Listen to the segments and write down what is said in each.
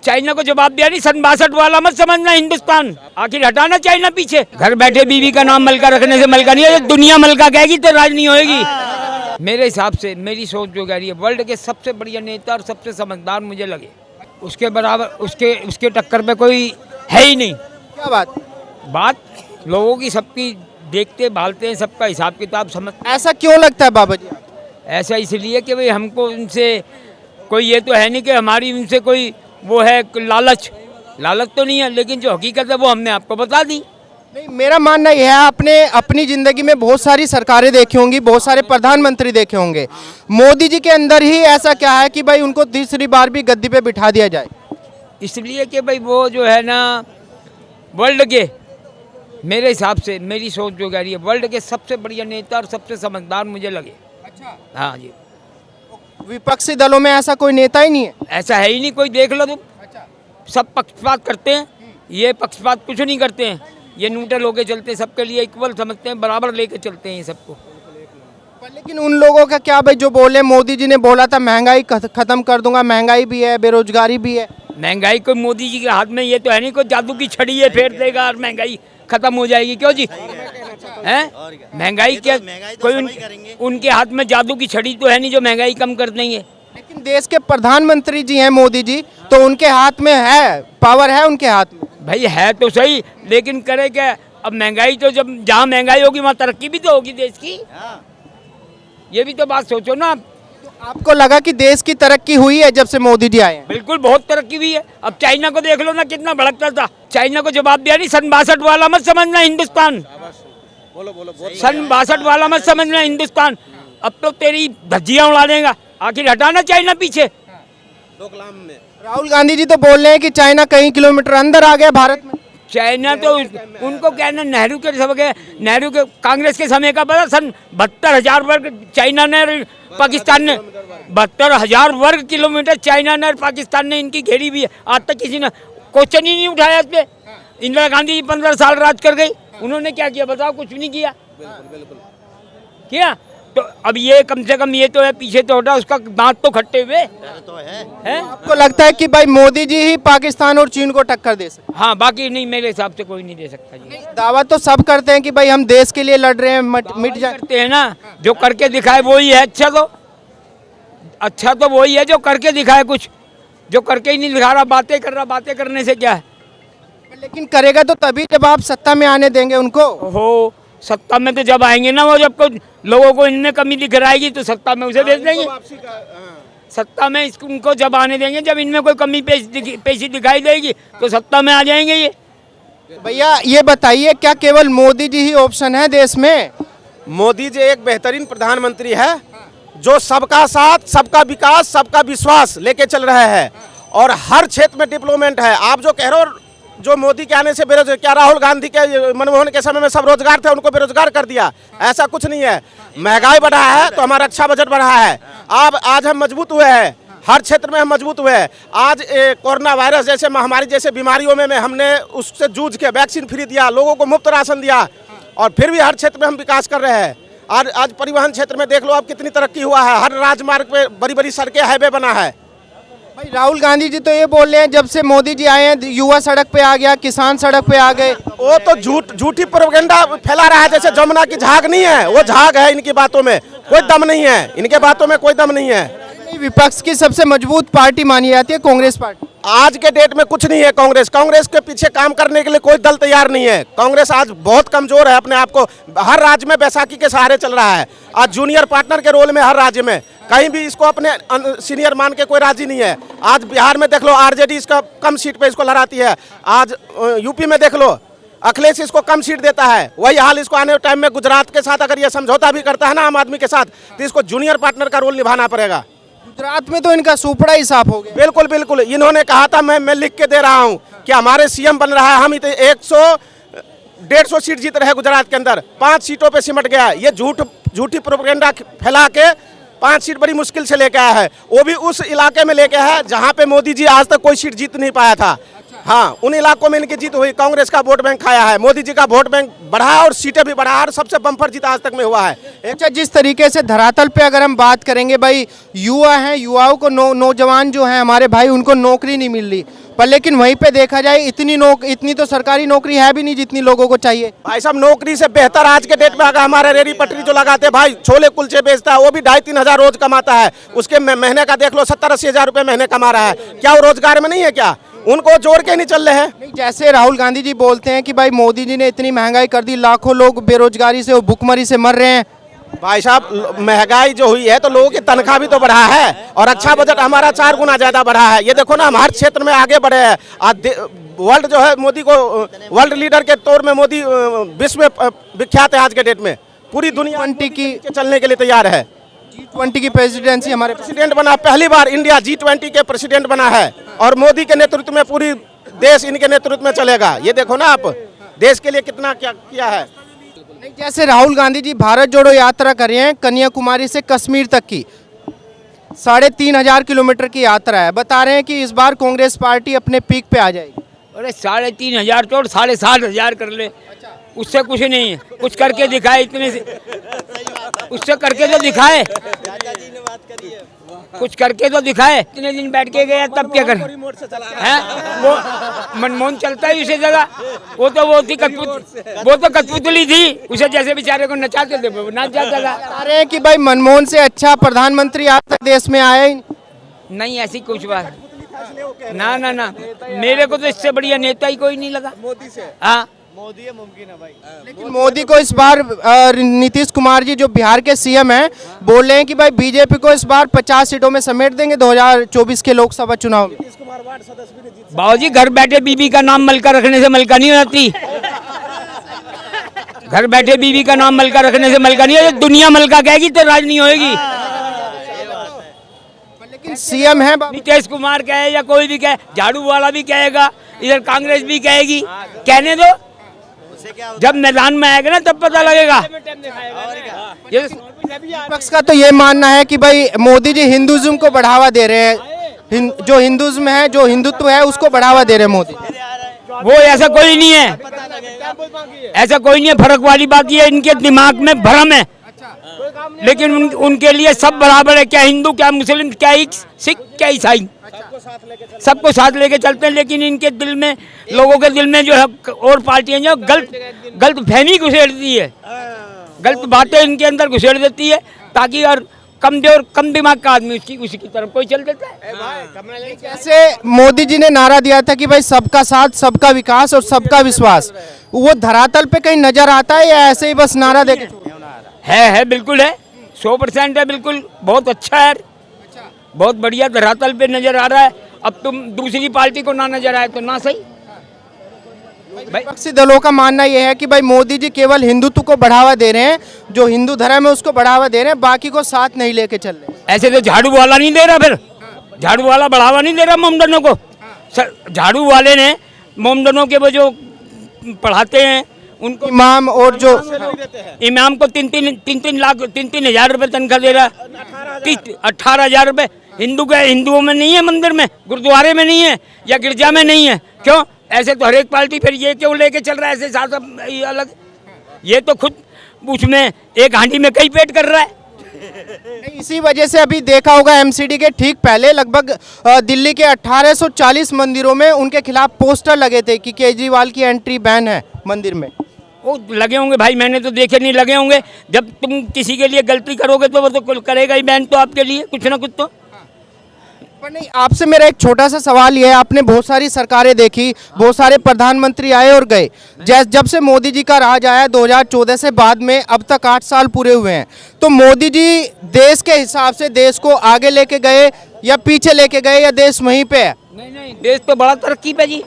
China को जवाब दिया नहीं, सन 62 वाला मत समझना हिंदुस्तान, आखिर हटाना चाइना पीछे। घर बैठे बीवी का नाम मलका रखने से मलका नहीं है, दुनिया मलका कहेगी तो राज नहीं होएगी। मेरे हिसाब से मेरी सोच जो कह रही है, वर्ल्ड के सबसे बढ़िया नेता और सबसे समझदार मुझे लगे, उसके बराबर उसके टक्कर पे कोई है ही नहीं। क्या बात लोगों की सबकी देखते भालते हैं, सबका हिसाब किताब समझ। ऐसा क्यों लगता है बाबा जी? ऐसा इसलिए कि भाई हमको उनसे कोई ये तो है नहीं कि हमारी उनसे कोई वो है लालच तो नहीं है, लेकिन जो हकीकत है वो हमने आपको बता दी। नहीं, मेरा मानना यह है, आपने अपनी जिंदगी में बहुत सारी सरकारें देखी होंगी, बहुत सारे प्रधानमंत्री देखे होंगे। मोदी जी के अंदर ही ऐसा क्या है कि भाई उनको तीसरी बार भी गद्दी पे बिठा दिया जाए? इसलिए कि भाई वो जो है ना, वर्ल्ड के, मेरे हिसाब से मेरी सोच जो कह रही है, वर्ल्ड के सबसे बढ़िया नेता और सबसे समझदार मुझे लगे। अच्छा, हाँ जी। विपक्षी दलों में ऐसा कोई नेता ही नहीं है? ऐसा है ही नहीं, कोई देख लो तुम। अच्छा, सब पक्षपात करते हैं, ये पक्षपात कुछ नहीं करते हैं, ये न्यूट्रल होके चलते हैं, सबके लिए इक्वल समझते हैं, बराबर लेके चलते हैं ये सबको। पर लेकिन उन लोगों का क्या भाई, जो बोले मोदी जी ने बोला था महंगाई खत्म कर दूंगा, महंगाई भी है, बेरोजगारी भी है। महंगाई कोई मोदी जी के हाथ में ये तो है नहीं, कोई जादू की छड़ी है फेर देगा और महंगाई खत्म हो जाएगी। क्यों जी? हैं? महंगाई क्या कोई उनके हाथ में जादू की छड़ी तो है नहीं जो महंगाई कम कर देंगे। लेकिन देश के प्रधानमंत्री जी हैं मोदी जी, तो उनके हाथ में है, पावर है उनके हाथ में। भाई है तो सही, लेकिन करे क्या? अब महंगाई तो जब जहाँ महंगाई होगी वहाँ तरक्की भी तो होगी देश की। ये भी तो बात सोचो ना। तो आपको लगा कि देश की तरक्की हुई है जब से मोदी जी आए हैं? बिल्कुल, बहुत तरक्की हुई है। अब चाइना को देख लो ना, कितना भड़कता था। चाइना को जवाब दिया नहीं, सन 62 वाला मत समझना हिंदुस्तान, सन 62 वाला मत समझना हिंदुस्तान। अब तो तेरी धज्जियां उड़ा देगा, आखिर हटाना चाइना पीछे। राहुल गांधी जी तो बोल रहे हैं कि चाइना कई किलोमीटर अंदर आ गया भारत में। चाइना तो उनको कहना, नेहरू के कांग्रेस के समय का पता, सन 72,000 वर्ग चाइना ने, पाकिस्तान ने 72,000 वर्ग किलोमीटर चाइना ने और पाकिस्तान ने इनकी घेरी भी है। आज तक किसी ने क्वेश्चन ही नहीं उठाया इस पे। इंदिरा गांधी जी 15 साल राज कर गई, उन्होंने क्या किया बताओ? कुछ नहीं किया। किया तो अब ये कम से कम ये तो है, पीछे तो हटा, उसका दांत तो खट्टे हुए तो है। आपको लगता है कि भाई मोदी जी ही पाकिस्तान और चीन को टक्कर दे सकते? हाँ, बाकी नहीं, मेरे हिसाब से कोई नहीं दे सकता जी। दावा तो सब करते हैं कि भाई हम देश के लिए लड़ रहे हैं, मिट जाए। करते हैं ना, जो करके दिखाए वही है अच्छा तो वही है जो करके दिखाए। कुछ जो करके ही नहीं दिखा रहा, बातें कर रहा, बातें करने से क्या है? लेकिन करेगा तो तभी जब आप सत्ता में आने देंगे उनको। हो, सत्ता में तो जब आएंगे ना वो, जब कुछ लोगों को इनमें कमी दिख रही तो सत्ता में उसे भेज देंगे। सत्ता में उनको जब आने देंगे, जब इनमें कोई कमी पेशी दिखाई देगी तो सत्ता में आ जाएंगे ये। भैया ये बताइए, क्या केवल मोदी जी ही ऑप्शन है देश में? मोदी जी एक बेहतरीन प्रधानमंत्री है, जो सबका साथ, सबका विकास, सबका विश्वास लेके चल रहे हैं और हर क्षेत्र में डेवलपमेंट है। आप जो कह रहे हो, जो मोदी के आने से बेरोजगार, क्या राहुल गांधी के, मनमोहन के समय में सब रोजगार थे, उनको बेरोजगार कर दिया? ऐसा कुछ नहीं है। महंगाई बढ़ा है तो हमारा रक्षा बजट बढ़ा है। आज हम मजबूत हुए हैं, हर क्षेत्र में हम मजबूत हुए हैं। आज कोरोना वायरस जैसे महामारी जैसे बीमारियों में हमने उससे जूझ के वैक्सीन फ्री दिया, लोगों को मुफ्त राशन दिया, और फिर भी हर क्षेत्र में हम विकास कर रहे हैं। आज परिवहन क्षेत्र में देख लो आप, कितनी तरक्की हुआ है। हर राजमार्ग पे बड़ी बड़ी सड़कें, हाईवे बना है। भाई राहुल गांधी जी तो ये बोल रहे हैं जब से मोदी जी आए हैं युवा सड़क पे आ गया, किसान सड़क पे आ गए। वो तो झूठी प्रोपेगेंडा फैला रहा है, जैसे जमुना की झाग नहीं है, वो झाग है। इनकी बातों में कोई दम नहीं है, इनके बातों में कोई दम नहीं है। विपक्ष की सबसे मजबूत पार्टी मानी जाती है कांग्रेस पार्टी। आज के डेट में कुछ नहीं है कांग्रेस के पीछे काम करने के लिए कोई दल तैयार नहीं है। कांग्रेस आज बहुत कमजोर है, अपने आप को हर राज्य में बैसाखी के सहारे चल रहा है। आज जूनियर पार्टनर के रोल में हर राज्य में, कहीं भी इसको अपने सीनियर मान के कोई राजी नहीं है। आज बिहार में देख लो, आरजेडी इसका कम सीट पे इसको लड़ाती है। आज यूपी में देख लो, अखिलेश इसको कम सीट देता है। वही हाल इसको आने टाइम में गुजरात के साथ अगर ये समझौता भी करता है ना आम आदमी के साथ, तो इसको जूनियर पार्टनर का रोल निभाना पड़ेगा। गुजरात में तो इनका सुपड़ा ही साफ हो गया। बिल्कुल बिल्कुल, इन्होंने कहा था, मैं लिख के दे रहा हूं कि हमारे सीएम बन रहा है, हम 100-150 सीट जीत रहे हैं गुजरात के अंदर, 5 सीटों पे सिमट गया। ये झूठी प्रोपेगेंडा फैला के 5 सीट बड़ी मुश्किल से लेके आया है, वो भी उस इलाके में लेके है जहां पे मोदी जी आज तक कोई सीट जीत नहीं पाया था। हाँ, उन इलाकों में इनकी जीत हुई। कांग्रेस का वोट बैंक खाया है, मोदी जी का वोट बैंक बढ़ा और सीटें भी बढ़ा, और सबसे बम्पर जीत आज तक में हुआ है। अच्छा, जिस तरीके से धरातल पे अगर हम बात करेंगे, भाई युवा हैं, युवाओं को नौजवान जो हैं हमारे भाई, उनको नौकरी नहीं मिल रही, पर लेकिन वहीं पे देखा जाए इतनी तो सरकारी नौकरी है भी नहीं जितनी लोगों को चाहिए। भाई साहब नौकरी से बेहतर आज के डेट में अगर हमारे रेहड़ी पटरी जो लगाते हैं भाई, छोले कुलचे बेचता है, वो भी 2,500-3 हज़ार रोज कमाता है। उसके महीने का देख लो 70-80 हज़ार रुपए महीने कमा रहा है। क्या वो रोजगार में नहीं है क्या? उनको जोड़ के नहीं चल रहे हैं। नहीं, जैसे राहुल गांधी जी बोलते हैं कि भाई मोदी जी ने इतनी महंगाई कर दी, लाखों लोग बेरोजगारी से भुखमरी से मर रहे हैं। भाई साहब महंगाई जो हुई है तो लोगों की तनख्वाह भी तो बढ़ा है, और अच्छा बजट हमारा 4 गुना ज्यादा बढ़ा है। ये देखो ना, हम हर क्षेत्र में आगे बढ़े हैं। आज वर्ल्ड जो है मोदी को वर्ल्ड लीडर के तौर में मोदी विश्व में विख्यात है। आज के डेट में पूरी दुनिया G20 की चलने के लिए तैयार है। G20 की प्रेसिडेंसी हमारे प्रेसिडेंट बना, पहली बार इंडिया G20 के प्रेसिडेंट बना है, और मोदी के नेतृत्व में पूरी देश इनके नेतृत्व में चलेगा। ये देखो ना आप, देश के लिए कितना क्या किया है। जैसे राहुल गांधी जी भारत जोड़ो यात्रा कर रहे हैं, कन्याकुमारी से कश्मीर तक की 3,500 किलोमीटर की यात्रा है। बता रहे हैं कि इस बार कांग्रेस पार्टी अपने पीक पे आ जाएगी। अरे 3,500 छोड़ 7,500 कर ले, उससे कुछ नहीं है। कुछ करके दिखाए, इतने से उससे करके तो दिखाए, कुछ करके तो दिखाए। इतने दिन बैठ के गया तब क्या कर है? वो मनमोहन चलता है उसे जगह, वो थी कठपुतली थी, उसे जैसे बेचारे को नचाते थे वो नाच जाता था। बता रहे हैं कि भाई मनमोहन से अच्छा प्रधानमंत्री आज तक देश में आया ही नहीं, ऐसी कुछ बात ना ना ना, मेरे को तो इससे बढ़िया नेता ही कोई नहीं लगा मोदी से। हाँ, मोदी मुमकिन है भाई। लेकिन मोदी को इस बार नीतीश कुमार जी जो बिहार के सीएम हैं बोल रहे हैं कि भाई बीजेपी को इस बार 50 सीटों में समेट देंगे 2024 के लोकसभा चुनाव में। बाबूजी घर बैठे बीबी का नाम मलका रखने से मलका नहीं होती। घर बैठे बीबी का नाम मलका रखने से मलका नहीं होती। दुनिया मलका कहेगी तो राज नहीं होएगी। लेकिन सीएम है नीतीश कुमार कहे या कोई भी कहे, झाड़ू वाला भी कहेगा, इधर कांग्रेस भी कहेगी, कहने दो। जब मैदान में आएगा ना तब पता लगेगा। विपक्ष का तो ये मानना है कि भाई मोदी जी हिंदुज्म को बढ़ावा दे रहे हैं, जो हिंदुज्म है, जो हिंदुत्व है उसको बढ़ावा दे रहे हैं मोदी। वो ऐसा कोई नहीं है, ऐसा कोई नहीं है। फर्क वाली बात ये इनके दिमाग में भ्रम है, लेकिन उनके लिए सब बराबर है। क्या हिंदू, क्या मुस्लिम, क्या सिख, क्या ईसाई, सबको साथ लेके चलते हैं। लेकिन इनके दिल में, लोगों के दिल में जो है और पार्टियां जो गलत फहमी घुसेड़ती है, गलत बातें इनके अंदर घुसेड़ देती है, ताकि और कमजोर कम दिमाग का आदमी उसी की तरफ कोई चल देता है। जैसे मोदी जी ने नारा दिया था कि भाई सबका साथ, सबका विकास और सबका विश्वास, वो धरातल पे कहीं नजर आता है या ऐसे ही बस नारा देके? है बिल्कुल है, 100% है, बिल्कुल बहुत अच्छा है, बहुत बढ़िया धरातल पे नजर आ रहा है। अब तुम दूसरी पार्टी को ना नजर आए तो ना सही। विपक्षी दलों का मानना यह है कि भाई मोदी जी केवल हिंदुत्व को बढ़ावा दे रहे हैं, जो हिंदू धर्म है उसको बढ़ावा दे रहे हैं, बाकी को साथ नहीं लेके चल रहे। ऐसे तो झाड़ू वाला नहीं दे रहा, फिर झाड़ू वाला बढ़ावा नहीं दे रहा मोमडनों को। झाड़ू वाले ने मोमडनों के वो जो पढ़ाते हैं उनको, इमाम और जो इमाम को 3-3 लाख 3-3 हज़ार रुपये तनख्वाह दे रहा है। 18,000 रुपये हिंदुओं में नहीं है, मंदिर में, गुरुद्वारे में नहीं है, या गिरजा में नहीं है। क्यों? ऐसे तो हर एक पार्टी फिर ये क्यों लेके चल रहा है ऐसे साथ अलग? ये तो खुद उसमें एक हांडी में कई पेट कर रहा है। नहीं, इसी वजह से अभी देखा होगा एमसीडी के ठीक पहले लगभग दिल्ली के 1840 मंदिरों में उनके खिलाफ पोस्टर लगे थे कि केजरीवाल की एंट्री बैन है मंदिर में। वो लगे होंगे भाई, मैंने तो देखे नहीं, लगे होंगे। जब तुम किसी के लिए गलती करोगे तो वो तो करेगा ही बैन, तो आपके लिए कुछ ना कुछ तो। पर नहीं, आपसे मेरा एक छोटा सा सवाल ये है, आपने बहुत सारी सरकारें देखी, बहुत सारे प्रधानमंत्री आए और गए, जब से मोदी जी का राज आया 2014 से बाद में अब तक 8 साल पूरे हुए हैं, तो मोदी जी देश के हिसाब से देश को आगे लेके गए या पीछे लेके गए, या देश वहीं पे है? नहीं, देश तो बड़ा तरक्की पे जी,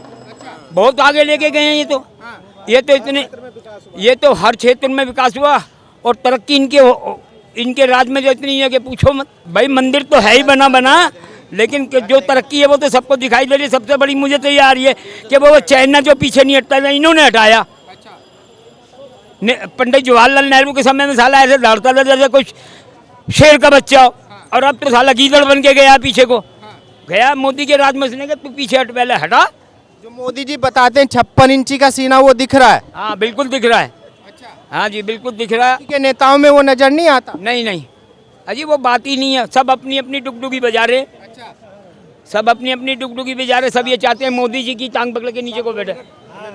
बहुत आगे लेके गए हैं। ये तो हर क्षेत्र में विकास हुआ, और तरक्की इनके राज में जो इतनी है कि पूछो मत। भाई मंदिर तो है ही बना, लेकिन जो तरक्की है वो तो सबको दिखाई दे रही है। सबसे बड़ी मुझे तो ये आ रही है कि वो चाइना जो पीछे नहीं हटता था, इन्होंने हटाया। पंडित जवाहरलाल नेहरू के समय में साला ऐसे दौड़ता था जैसे कुछ शेर का बच्चा हो, और अब तो साला गीदड़ बन के गया पीछे को। गया मोदी के राज में, उसने कहा तू पीछे हट, पहले हटा। जो मोदी जी बताते हैं 56 इंची का सीना वो दिख रहा है? हाँ बिल्कुल दिख रहा है। हाँ जी बिल्कुल दिख रहा है। के नेताओं में वो नजर नहीं आता? नहीं, अजी वो बात ही नहीं है, सब अपनी अपनी डुगडुगी बजा रहे। सब अपनी अपनी डुगडुगी पे जा रहे, सब ये चाहते हैं मोदी जी की टांग पकड़ के नीचे को बैठे।